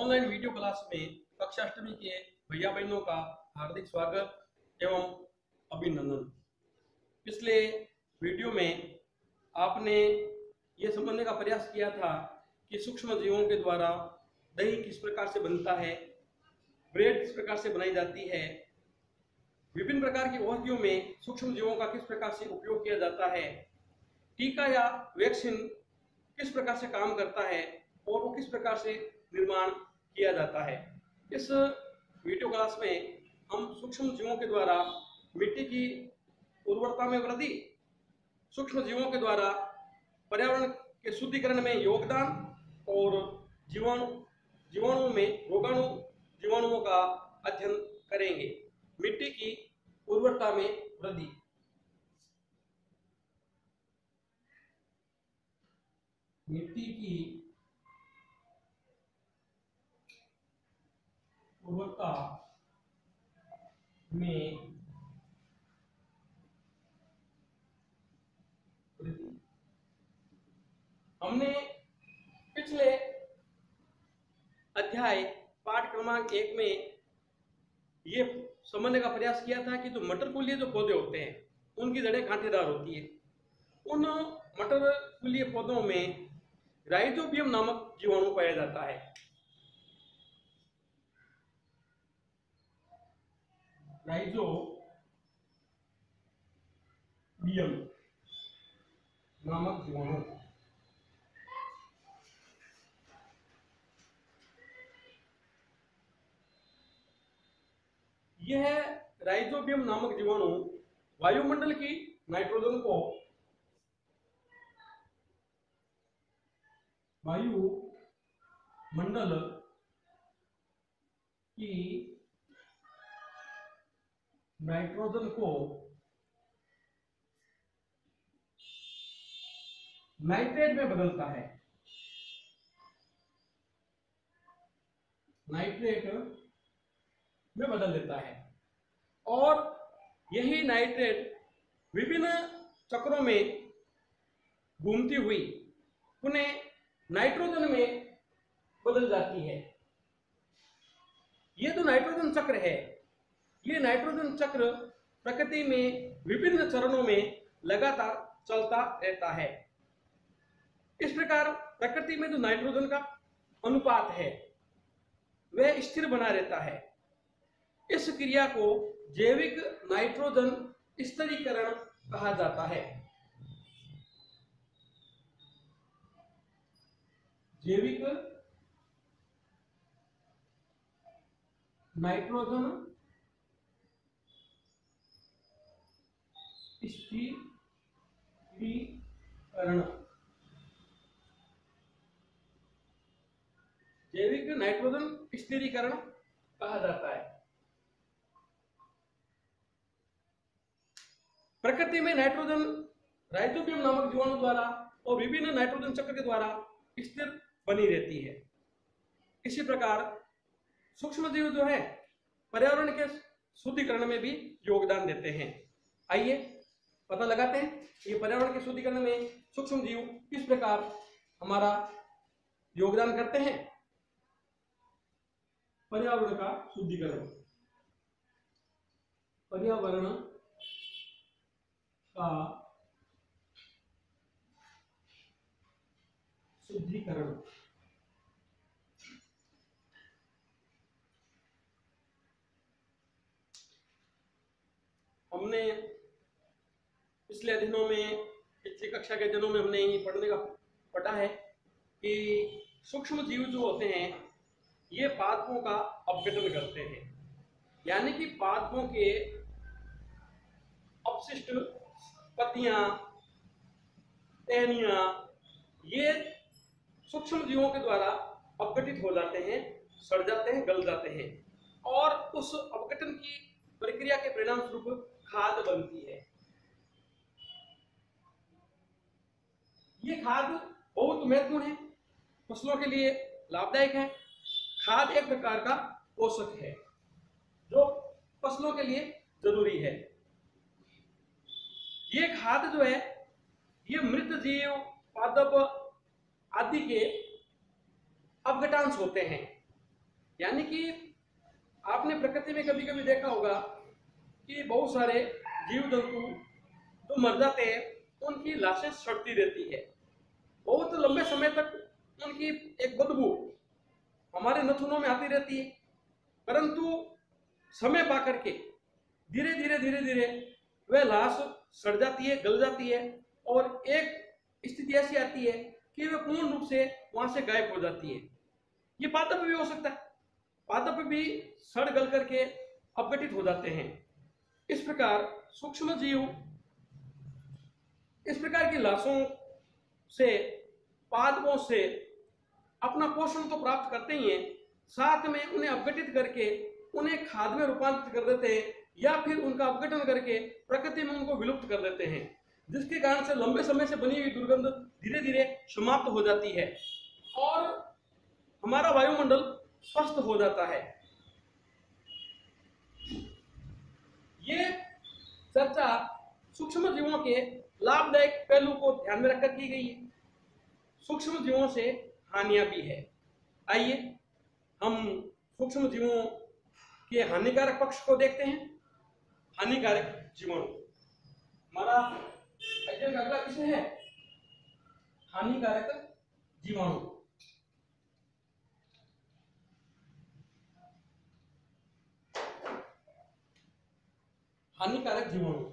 Online video class में कक्षा अष्टमी के भैया बहनों का हार्दिक स्वागत एवं अभिनंदन। पिछले वीडियो में आपने ये समझने का प्रयास किया था कि सूक्ष्म जीवों के द्वारा दही किस प्रकार से बनता है, ब्रेड किस प्रकार से बनाई जाती है, विभिन्न प्रकार की औषधियों में सूक्ष्म जीवों का किस प्रकार से उपयोग किया जाता है, टीका या वैक्सीन किस प्रकार से काम करता है और वो किस प्रकार से निर्माण किया जाता है। इस वीडियो क्लास में हम सूक्ष्म जीवों के द्वारा मिट्टी की उर्वरता में वृद्धि, सूक्ष्म जीवों के द्वारा पर्यावरण के शुद्धिकरण में योगदान और जीवाणुओं में रोगाणु जीवाणुओं का अध्ययन करेंगे। मिट्टी की उर्वरता में वृद्धि। मिट्टी की उर्वरता में वृद्धि। हमने पिछले अध्याय पाठ क्रमांक 1 में ये समझने का प्रयास किया था कि जो मटर कुलीय जो पौधे होते हैं उनकी जड़ें कांटेदार होती है। उन मटर कुलीय पौधों में राइजोबियम नामक जीवाणु पाया जाता है। राइजोबियम नामक जीवाणु यह राइजोबियम नामक जीवाणु वायुमंडल की नाइट्रोजन को वायुमंडल की नाइट्रोजन को नाइट्रेट में बदलता है। नाइट्रेट में बदल देता है और यही नाइट्रेट विभिन्न चक्रों में घूमती हुई पुनः नाइट्रोजन में बदल जाती है। ये जो नाइट्रोजन चक्र है, ये नाइट्रोजन चक्र प्रकृति में विभिन्न चरणों में लगातार चलता रहता है। इस प्रकार प्रकृति में जो नाइट्रोजन का अनुपात है वह स्थिर बना रहता है। इस क्रिया को जैविक नाइट्रोजन स्थिरीकरण कहा जाता है। जैविक नाइट्रोजन स्थिरीकरण, जैविक नाइट्रोजन स्थिरीकरण कहा जाता है। प्रकृति में नाइट्रोजन राइजोबियम नामक जीवाणु द्वारा और विभिन्न नाइट्रोजन चक्र के द्वारा स्थिर बनी रहती है। इसी प्रकार सूक्ष्म जीव जो है पर्यावरण के शुद्धिकरण में भी योगदान देते हैं। आइए पता लगाते हैं ये पर्यावरण के शुद्धिकरण में सूक्ष्म जीव किस प्रकार हमारा योगदान करते हैं। पर्यावरण का शुद्धिकरण, पर्यावरण का शुद्धिकरण। हमने पिछले अध्ययनों में, पिछली कक्षा के अध्ययनों में हमने ये पढ़ा है कि सूक्ष्म जीव जो होते हैं ये पादपों का अपघटन करते हैं, यानी कि पादपों के अपशिष्ट पत्तियां, टहनियां ये सूक्ष्म जीवों के द्वारा अपघटित हो जाते हैं, सड़ जाते हैं, गल जाते हैं और उस अपघटन की प्रक्रिया के परिणाम स्वरूप खाद बनती है। ये खाद बहुत महत्वपूर्ण है, फसलों के लिए लाभदायक है। खाद एक प्रकार का पोषक है जो फसलों के लिए जरूरी है। ये खाद जो है ये मृत जीव, पादप आदि के अपघटांश होते हैं यानी कि आपने प्रकृति में कभी कभी देखा होगा कि बहुत सारे जीव जंतु जो मर जाते हैं उनकी लाशें सड़ती रहती है, बहुत लंबे समय तक उनकी एक बदबू हमारे नथुनों में आती रहती है, परंतु समय पा करके धीरे धीरे वह लाश सड़ जाती है, गल जाती है और एक स्थिति ऐसी आती है कि वह पूर्ण रूप से वहां से गायब हो जाती है। ये पादप भी हो सकता है, पादप भी सड़ गल करके अपघटित हो जाते हैं। इस प्रकार सूक्ष्म जीव इस प्रकार की लाशों से, पादपों से अपना पोषण तो प्राप्त करते ही हैं, साथ में उन्हें अपघटित करके उन्हें खाद में रूपांतरित कर देते हैं या फिर उनका अपघटन करके प्रकृति में उनको विलुप्त कर देते हैं, जिसके कारण से लंबे समय से बनी हुई दुर्गंध धीरे धीरे समाप्त हो जाती है और हमारा वायुमंडल स्वस्थ हो जाता है। ये चर्चा सूक्ष्म जीवों के लाभदायक पहलू को ध्यान में रखकर की गई है। सूक्ष्म जीवों से हानियां भी है। आइए हम सूक्ष्म जीवों के हानिकारक पक्ष को देखते हैं। हानिकारक जीवाणु, हमारा अध्ययन का अगला विषय है हानिकारक जीवाणु। हानिकारक जीवाणु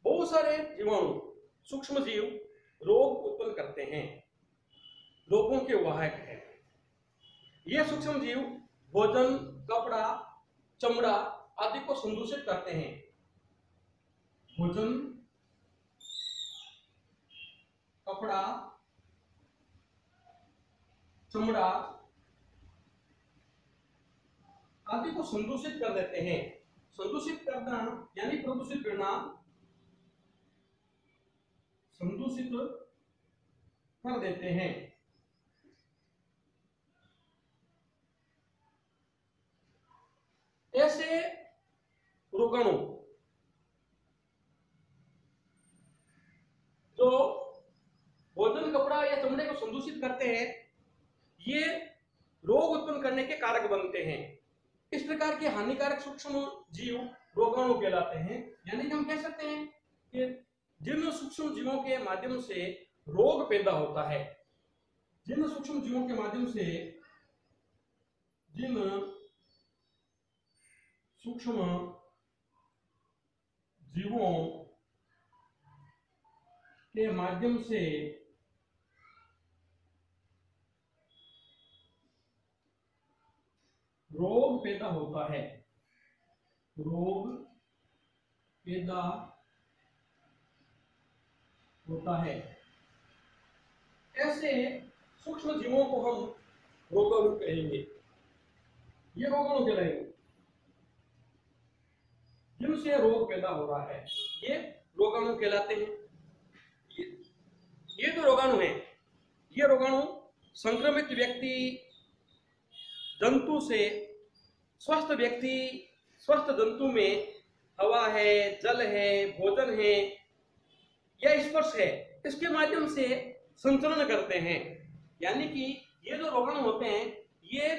बहुत सारे जीवाणु सूक्ष्म जीव रोग उत्पन्न करते हैं, रोगों के वाहक है। ये सूक्ष्म जीव भोजन, कपड़ा, चमड़ा आदि को संदूषित करते हैं। भोजन, कपड़ा, चमड़ा आदि को संदूषित कर देते हैं। संदूषित करना यानी प्रदूषित करना, संदूषित कर देते हैं। ऐसे रोगाणु जो भोजन, कपड़ा या चमड़े को संदूषित करते हैं, ये रोग उत्पन्न करने के कारक बनते हैं। इस प्रकार के हानिकारक सूक्ष्म जीव रोगाणु कहलाते हैं। यानी कि हम कह सकते हैं कि जिन सूक्ष्म जीवों के माध्यम से रोग पैदा होता है, जिन सूक्ष्म जीवों के माध्यम से, जिन सूक्ष्म जीवों के माध्यम से रोग पैदा होता है, रोग पैदा होता है, ऐसे सूक्ष्म जीवों को हम रोगाणु कहेंगे। ये रोगाणु कहलाएंगे जिनसे रोग पैदा हो रहा है, ये रोगाणु कहलाते हैं। ये जो रोगाणु है, ये रोगाणु संक्रमित व्यक्ति, जंतु से स्वस्थ व्यक्ति, स्वस्थ जंतु में हवा है, जल है, भोजन है या स्पर्श है, इसके माध्यम से संचरण करते हैं। यानी कि ये जो रोगाणु होते हैं, ये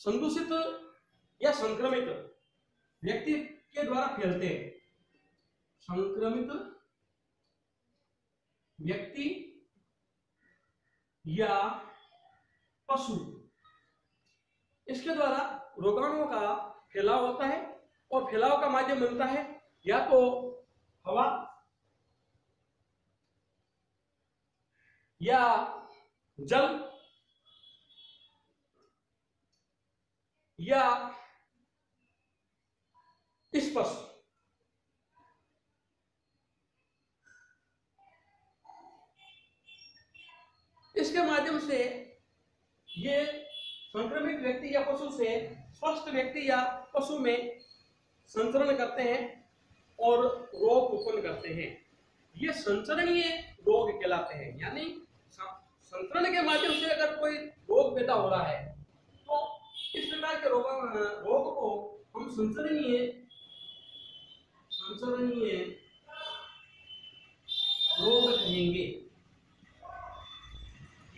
संदूषित या संक्रमित व्यक्ति के द्वारा फैलते हैं। संक्रमित व्यक्ति या पशु, इसके द्वारा रोगाणुओं का फैलाव होता है और फैलाव का माध्यम बनता है या तो हवा या जल या स्पर्श। इसके माध्यम से ये संक्रमित व्यक्ति या पशु से स्वस्थ व्यक्ति या पशु में संचरण करते हैं और रोग उत्पन्न करते हैं। ये संचरणीय रोग कहलाते हैं। यानी संचरण के माध्यम से अगर कोई रोग पैदा हो रहा है तो इस प्रकार प्रकार के रोग को हम संसरणीय रोग कहेंगे।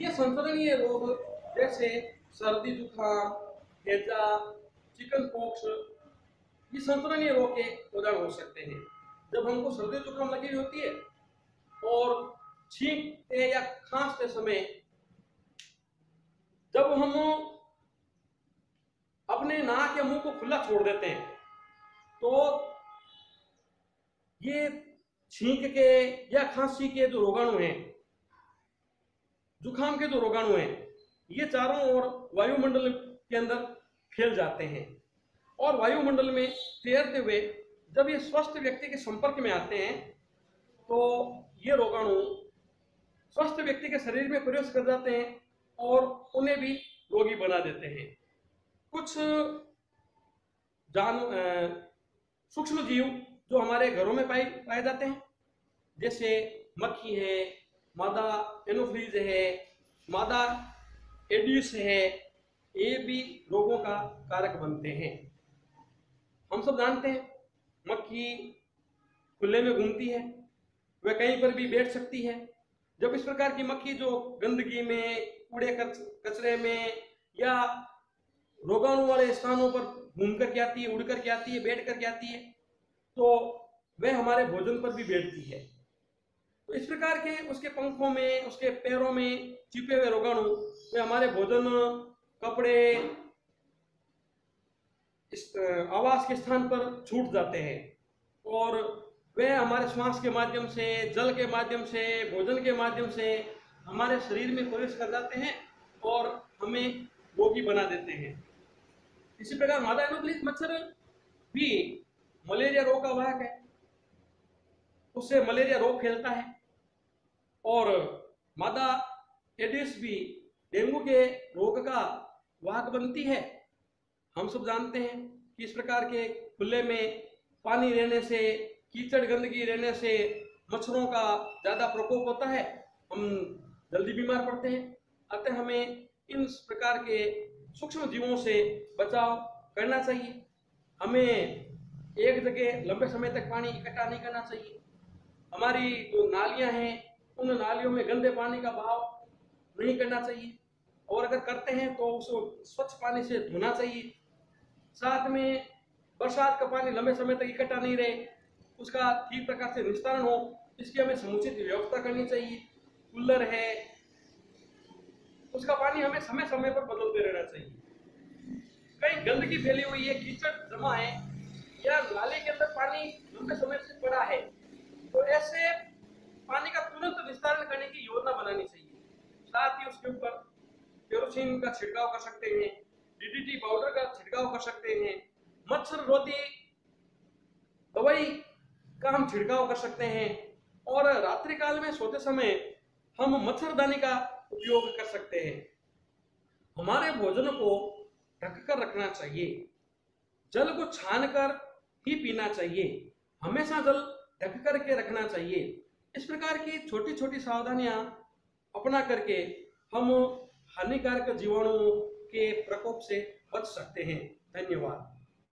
ये संसरणीय रोग जैसे सर्दी जुकाम, हैजा, चिकन पॉक्स, ये संसरणीय रोग के उदाहरण हो सकते हैं। जब हमको सर्दी जुकाम लगी हुई होती है और छींकते या खांसते समय जब हम अपने नाक या मुंह को खुला छोड़ देते हैं तो ये छींक के या खांसी के जो रोगाणु हैं, जुकाम के जो रोगाणु हैं, ये चारों ओर वायुमंडल के अंदर फैल जाते हैं और वायुमंडल में तैरते हुए जब ये स्वस्थ व्यक्ति के संपर्क में आते हैं तो ये रोगाणु स्वस्थ व्यक्ति के शरीर में प्रवेश कर जाते हैं और उन्हें भी रोगी बना देते हैं। कुछ सूक्ष्म जीव जो हमारे घरों में पाए जाते हैं, जैसे मक्खी है, मादा एनोफ्लीज है, मादा एडिस है, ये भी रोगों का कारक बनते हैं। हम सब जानते हैं मक्खी खुले में घूमती है, वह कहीं पर भी बैठ सकती है। जब इस प्रकार की मक्खी जो गंदगी में, कूड़े कचरे में या रोगाणु वाले स्थानों पर घूम करके आती है, उड़ करके आती है, बैठ करके आती है, तो वह हमारे भोजन पर भी बैठती है। तो इस प्रकार के उसके पंखों में, उसके पैरों में छिपे हुए रोगाणु वे हमारे भोजन, कपड़े, आवास के स्थान पर छूट जाते हैं और वह हमारे श्वास के माध्यम से, जल के माध्यम से, भोजन के माध्यम से हमारे शरीर में प्रवेश कर जाते हैं और हमें रोगी बना देते हैं। इसी प्रकार मादा एनोफ्लिस मच्छर भी मलेरिया रोग का वाहक है, उससे मलेरिया रोग फैलता है और मादा एडिस भी डेंगू के रोग का वाहक बनती है। हम सब जानते हैं कि इस प्रकार के खुले में पानी रहने से, कीचड़ गंदगी रहने से मच्छरों का ज़्यादा प्रकोप होता है, हम जल्दी बीमार पड़ते हैं। अतः हमें इन प्रकार के सूक्ष्म जीवों से बचाव करना चाहिए। हमें एक जगह लंबे समय तक पानी इकट्ठा नहीं करना चाहिए। हमारी जो नालियां हैं उन नालियों में गंदे पानी का बहाव नहीं करना चाहिए और अगर करते हैं तो उसको स्वच्छ पानी से धोना चाहिए। साथ में बरसात का पानी लंबे समय तक इकट्ठा नहीं रहे, उसका ठीक प्रकार से निस्तारण हो, इसकी हमें समुचित व्यवस्था करनी चाहिए। कूलर है, उसका पानी हमें समय समय पर बदलते रहना चाहिए। कहीं गंदगी फैली हुई है, कीचड़ जमा है या नाले के अंदर पानी लंबे समय से पड़ा है, तो ऐसे पानी का तुरंत निस्तारण करने की योजना बनानी चाहिए। साथ ही उसके ऊपर केरोसिन का छिड़काव कर सकते हैं, डीडीटी पाउडर का छिड़काव कर सकते हैं, मच्छर रोधी दवाई का हम छिड़काव कर सकते हैं और रात्रि काल में सोते समय हम मच्छरदानी का उपयोग कर सकते हैं। हमारे भोजन को ढककर रखना चाहिए, जल को छानकर ही पीना चाहिए, हमेशा जल ढक करके रखना चाहिए। इस प्रकार की छोटी छोटी सावधानियां अपना करके हम हानिकारक जीवाणुओं के प्रकोप से बच सकते हैं। धन्यवाद।